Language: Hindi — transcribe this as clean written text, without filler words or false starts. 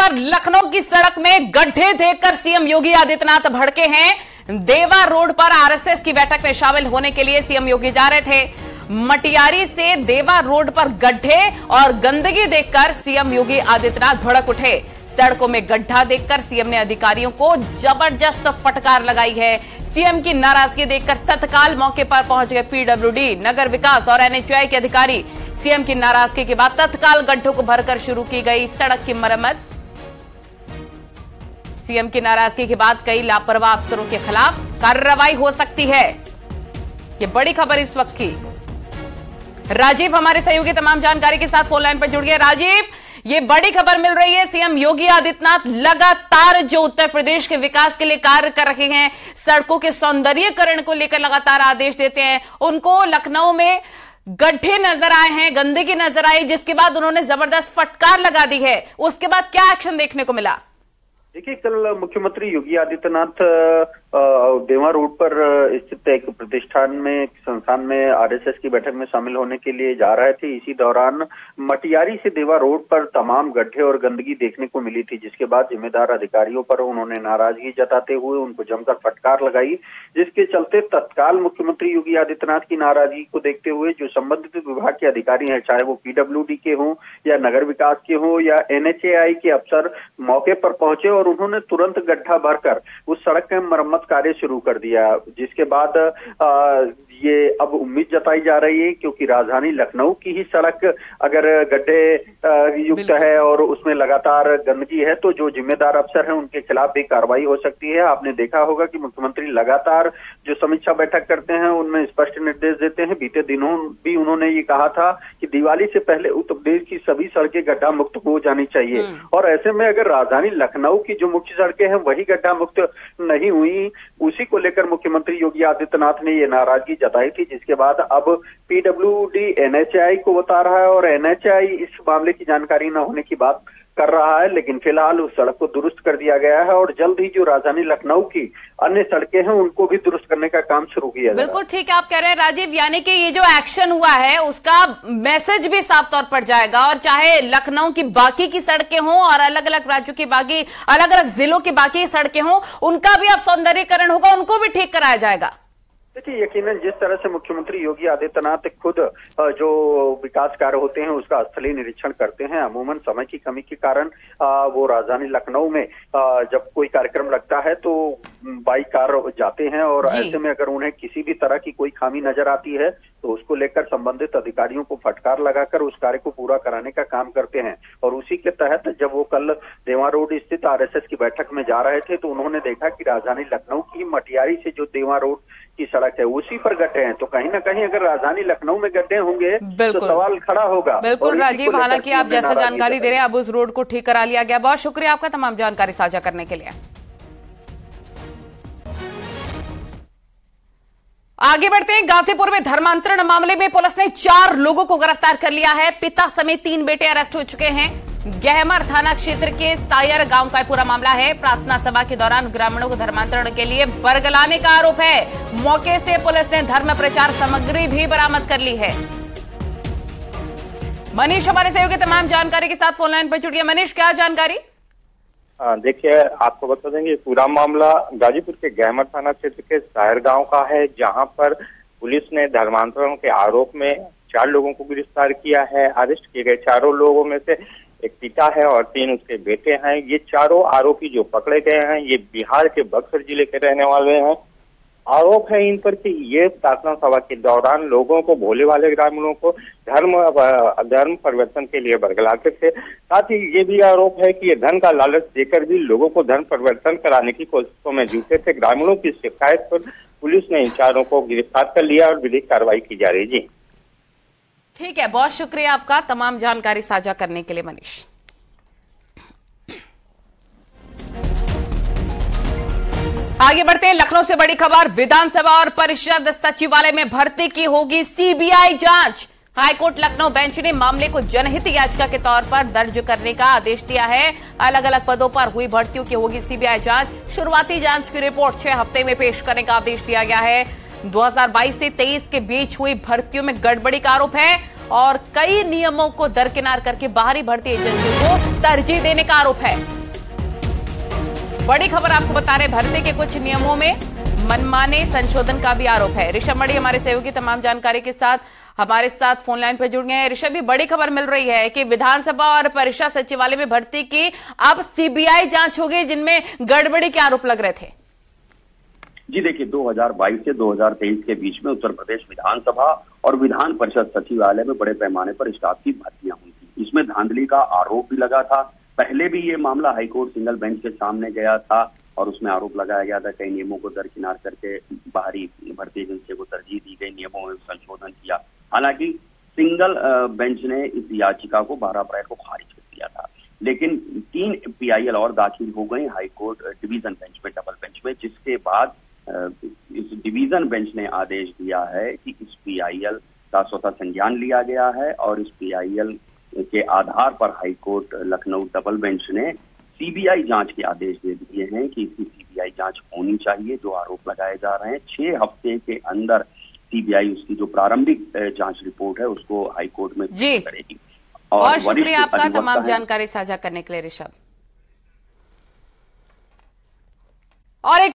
खबर, लखनऊ की सड़क में गड्ढे देखकर सीएम योगी आदित्यनाथ भड़के हैं। देवा रोड पर आरएसएस की बैठक में शामिल होने के लिए सीएम योगी जा रहे थे। मटियारी से देवा रोड पर गड्ढे और गंदगी देखकर सीएम योगी आदित्यनाथ भड़क उठे। सड़कों में गड्ढा देखकर सीएम ने अधिकारियों को जबरदस्त फटकार लगाई है। सीएम की नाराजगी देखकर तत्काल मौके पर पहुंच गए पीडब्ल्यूडी, नगर विकास और एनएचएआई के अधिकारी। सीएम की नाराजगी के बाद तत्काल गड्ढों को भरकर शुरू की गई सड़क की मरम्मत। सीएम की नाराजगी के बाद कई लापरवाह अफसरों के खिलाफ कार्रवाई हो सकती है। ये बड़ी खबर इस वक्त की। राजीव हमारे सहयोगी तमाम जानकारी के साथ फोन लाइन पर जुड़ गए। राजीव, ये बड़ी खबर मिल रही है, सीएम योगी आदित्यनाथ लगातार जो उत्तर प्रदेश के विकास के लिए कार्य कर रहे हैं, सड़कों के सौंदर्यीकरण को लेकर लगातार आदेश देते हैं। उनको लखनऊ में गड्ढे नजर आए हैं, गंदगी नजर आई, जिसके बाद उन्होंने जबरदस्त फटकार लगा दी है। उसके बाद क्या एक्शन देखने को मिला? देखिए, कल मुख्यमंत्री योगी आदित्यनाथ देवा रोड पर स्थित एक प्रतिष्ठान में, संस्थान में आरएसएस की बैठक में शामिल होने के लिए जा रहे थे। इसी दौरान मटियारी से देवा रोड पर तमाम गड्ढे और गंदगी देखने को मिली थी, जिसके बाद जिम्मेदार अधिकारियों पर उन्होंने नाराजगी जताते हुए उनको जमकर फटकार लगाई, जिसके चलते तत्काल मुख्यमंत्री योगी आदित्यनाथ की नाराजगी को देखते हुए जो संबंधित विभाग के अधिकारी हैं, चाहे वो पीडब्ल्यूडी के हों या नगर विकास के हों या एनएचएआई के अफसर, मौके पर पहुंचे और उन्होंने तुरंत गड्ढा भरकर उस सड़क का मरम्मत कार्य शुरू कर दिया। जिसके बाद ये अब उम्मीद जताई जा रही है, क्योंकि राजधानी लखनऊ की ही सड़क अगर गड्ढे युक्त है और उसमें लगातार गंदगी है, तो जो जिम्मेदार अफसर हैं उनके खिलाफ भी कार्रवाई हो सकती है। आपने देखा होगा कि मुख्यमंत्री लगातार जो समीक्षा बैठक करते हैं उनमें स्पष्ट निर्देश देते हैं। बीते दिनों भी उन्होंने ये कहा था कि दिवाली से पहले उत्तर प्रदेश की सभी सड़कें गड्ढा मुक्त हो जानी चाहिए, और ऐसे में अगर राजधानी लखनऊ की जो मुख्य सड़कें हैं वही गड्ढा मुक्त नहीं हुई, उसी को लेकर मुख्यमंत्री योगी आदित्यनाथ ने ये नाराजगी जताई थी। जिसके बाद अब पीडब्ल्यूडी एनएचएआई को बता रहा है और एनएचएआई इस मामले की जानकारी न होने की बात कर रहा है, लेकिन फिलहाल उस सड़क को दुरुस्त कर दिया गया है और जल्द ही जो राजधानी लखनऊ की अन्य सड़कें हैं उनको भी दुरुस्त करने का काम शुरू किया जाएगा। बिल्कुल ठीक है, आप कह रहे हैं राजीव, यानी कि ये जो एक्शन हुआ है उसका मैसेज भी साफ तौर पर जाएगा, और चाहे लखनऊ की बाकी की सड़कें हों और अलग अलग राज्यों की बाकी, अलग अलग जिलों की बाकी सड़कें हों, उनका भी अब सौंदर्यीकरण होगा, उनको भी ठीक कराया जाएगा। देखिए, यकीनन जिस तरह से मुख्यमंत्री योगी आदित्यनाथ खुद जो विकास कार्य होते हैं उसका स्थलीय निरीक्षण करते हैं, अमूमन समय की कमी के कारण वो राजधानी लखनऊ में जब कोई कार्यक्रम लगता है तो बाई कार जाते हैं, और ऐसे में अगर उन्हें किसी भी तरह की कोई खामी नजर आती है तो उसको लेकर संबंधित अधिकारियों को फटकार लगाकर उस कार्य को पूरा कराने का काम करते हैं। और उसी के तहत जब वो कल देवा रोड स्थित आरएसएस की बैठक में जा रहे थे तो उन्होंने देखा कि राजधानी लखनऊ की मटियारी से जो देवा रोड की सड़क है उसी पर गड्ढे हैं, तो कहीं ना कहीं अगर राजधानी लखनऊ में गड्ढे होंगे तो सवाल खड़ा होगा। बिल्कुल राजीव, हालांकि आप जैसा जानकारी दे रहे हैं अब उस रोड को ठीक करा लिया गया। बहुत शुक्रिया आपका तमाम जानकारी साझा करने के लिए। आगे बढ़ते हैं। गाजीपुर में धर्मांतरण मामले में पुलिस ने 4 लोगों को गिरफ्तार कर लिया है। पिता समेत 3 बेटे अरेस्ट हो चुके हैं। गहमर थाना क्षेत्र के सायर गांव का पूरा मामला है। प्रार्थना सभा के दौरान ग्रामीणों को धर्मांतरण के लिए बरगलाने का आरोप है। मौके से पुलिस ने धर्म प्रचार सामग्री भी बरामद कर ली है। मनीष हमारे सहयोगी तमाम जानकारी के साथ फोन लाइन पर जुड़ गया। मनीष, क्या जानकारी? देखिए, आपको बता देंगे पूरा मामला गाजीपुर के गहमर थाना क्षेत्र के सायर गांव का है, जहां पर पुलिस ने धर्मांतरण के आरोप में 4 लोगों को गिरफ्तार किया है। अरेस्ट किए गए 4 लोगों में से एक पिता है और 3 उसके बेटे हैं। ये चारों आरोपी जो पकड़े गए हैं ये बिहार के बक्सर जिले के रहने वाले हैं। आरोप है इन पर कि ये प्रार्थना सभा के दौरान लोगों को, भोले वाले ग्रामीणों को धर्म परिवर्तन के लिए बरगलाते थे। साथ ही ये भी आरोप है कि ये धन का लालच देकर भी लोगों को धर्म परिवर्तन कराने की कोशिशों में जुटे थे। ग्रामीणों की शिकायत पर पुलिस ने इन 4 को गिरफ्तार कर लिया और विधिक कार्रवाई की जा रही। जी ठीक है, बहुत शुक्रिया आपका तमाम जानकारी साझा करने के लिए मनीष। आगे बढ़ते हैं। लखनऊ से बड़ी खबर, विधानसभा और परिषद सचिवालय में भर्ती की होगी सीबीआई जांच। हाईकोर्ट लखनऊ बेंच ने मामले को जनहित याचिका के तौर पर दर्ज करने का आदेश दिया है। अलग अलग पदों पर हुई भर्तियों की होगी सीबीआई जांच। शुरुआती जांच की रिपोर्ट 6 हफ्ते में पेश करने का आदेश दिया गया है। 2022 से 23 के बीच हुई भर्तियों में गड़बड़ी का आरोप है और कई नियमों को दरकिनार करके बाहरी भर्ती एजेंसियों को तरजीह देने का आरोप है। बड़ी खबर आपको बता रहे, भर्ती के कुछ नियमों में मनमाने संशोधन का भी आरोप है। ऋषभ मणि हमारे सहयोगी तमाम जानकारी के साथ हमारे साथ फोन लाइन पर जुड़ गए हैं। ऋषभ, भी बड़ी खबर मिल रही है कि विधानसभा और परिषद सचिवालय में भर्ती की अब सीबीआई जांच होगी, जिनमें गड़बड़ी के आरोप लग रहे थे। जी देखिए, 2022 से 2023 के बीच में उत्तर प्रदेश विधानसभा और विधान परिषद सचिवालय में बड़े पैमाने पर स्टाफ की भर्तियां हुई थी। इसमें धांधली का आरोप भी लगा था। पहले भी ये मामला हाईकोर्ट सिंगल बेंच के सामने गया था और उसमें आरोप लगाया गया था कई नियमों को दरकिनार करके बाहरी भर्ती एजेंसियों को तरजीह दी गई, नियमों में संशोधन किया। हालांकि सिंगल बेंच ने इस याचिका को 12 अप्रैल को खारिज कर दिया था, लेकिन 3 PIL और दाखिल हो गए हाईकोर्ट डिवीजन बेंच में, डबल बेंच में, जिसके बाद इस डिवीजन बेंच ने आदेश दिया है कि इस PIL का स्वतः संज्ञान लिया गया है और इस PIL के आधार पर हाईकोर्ट लखनऊ डबल बेंच ने CBI जांच के आदेश दे दिए हैं कि इसकी CBI जांच होनी चाहिए। जो आरोप लगाए जा रहे हैं 6 हफ्ते के अंदर CBI उसकी जो प्रारंभिक जांच रिपोर्ट है उसको हाईकोर्ट में पेश करेगी। और शुक्रिया आपका तमाम जानकारी साझा करने के लिए ऋषभ। और एक